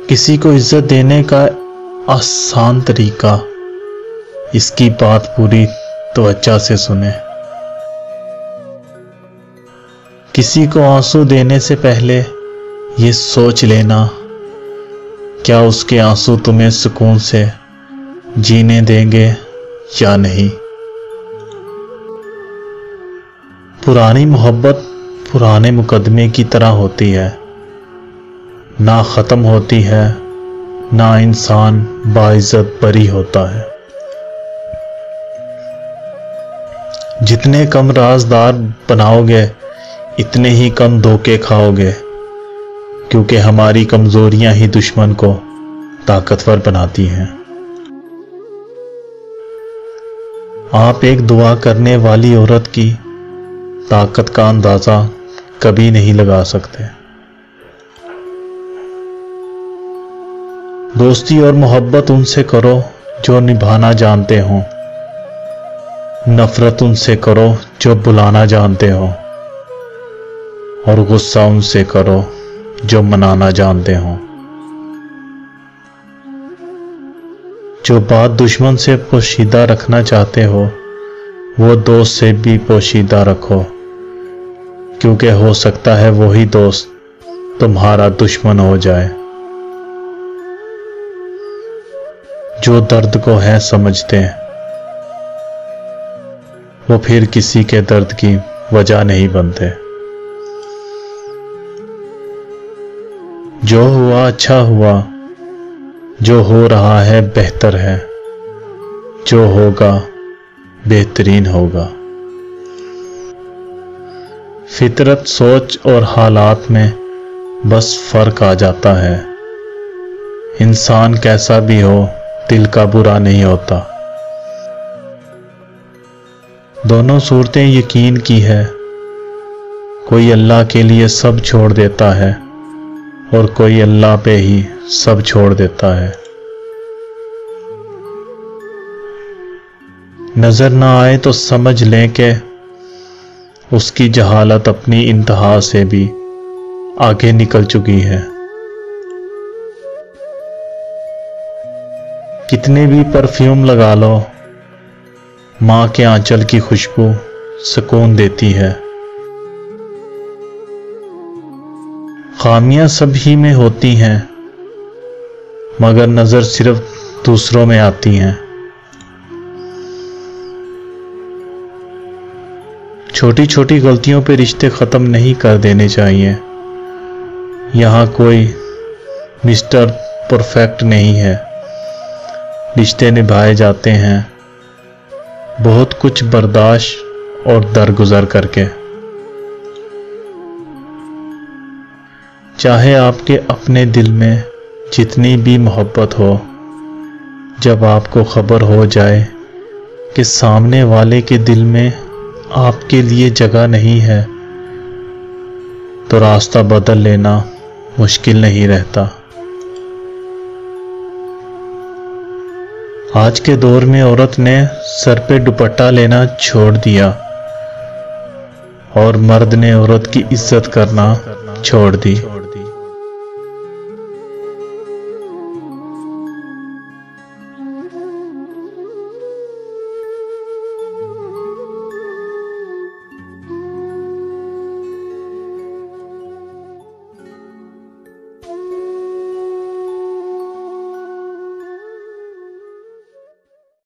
किसी को इज्जत देने का आसान तरीका, इसकी बात पूरी तवज्जो से सुने। किसी को आंसू देने से पहले ये सोच लेना, क्या उसके आंसू तुम्हें सुकून से जीने देंगे या नहीं। पुरानी मोहब्बत पुराने मुकदमे की तरह होती है, ना ख़त्म होती है, ना इंसान बाइज्जत बरी होता है। जितने कम राज़दार बनाओगे इतने ही कम धोखे खाओगे, क्योंकि हमारी कमज़ोरियां ही दुश्मन को ताकतवर बनाती हैं। आप एक दुआ करने वाली औरत की ताकत का अंदाज़ा कभी नहीं लगा सकते। दोस्ती और मोहब्बत उनसे करो जो निभाना जानते हो, नफरत उनसे करो जो बुलाना जानते हो, और गुस्सा उनसे करो जो मनाना जानते हो। जो बात दुश्मन से पोशीदा रखना चाहते हो वो दोस्त से भी पोशीदा रखो, क्योंकि हो सकता है वही दोस्त तुम्हारा दुश्मन हो जाए। जो दर्द को है समझते हैं वो फिर किसी के दर्द की वजह नहीं बनते। जो हुआ अच्छा हुआ, जो हो रहा है बेहतर है, जो होगा बेहतरीन होगा। फितरत, सोच और हालात में बस फर्क आ जाता है। इंसान कैसा भी हो दिल का बुरा नहीं होता। दोनों सूरतें यकीन की है, कोई अल्लाह के लिए सब छोड़ देता है और कोई अल्लाह पे ही सब छोड़ देता है। नजर ना आए तो समझ लें कि उसकी जहालत अपनी इंतहा से भी आगे निकल चुकी है। कितने भी परफ्यूम लगा लो, माँ के आंचल की खुशबू सुकून देती है। खामियां सभी में होती हैं, मगर नजर सिर्फ दूसरों में आती हैं। छोटी छोटी गलतियों पे रिश्ते खत्म नहीं कर देने चाहिए। यहाँ कोई मिस्टर परफेक्ट नहीं है, रिश्ते निभाए जाते हैं बहुत कुछ बर्दाश्त और दरगुजर करके। चाहे आपके अपने दिल में जितनी भी मोहब्बत हो, जब आपको खबर हो जाए कि सामने वाले के दिल में आपके लिए जगह नहीं है, तो रास्ता बदल लेना मुश्किल नहीं रहता। आज के दौर में औरत ने सर पे दुपट्टा लेना छोड़ दिया और मर्द ने औरत की इज्जत करना छोड़ दी।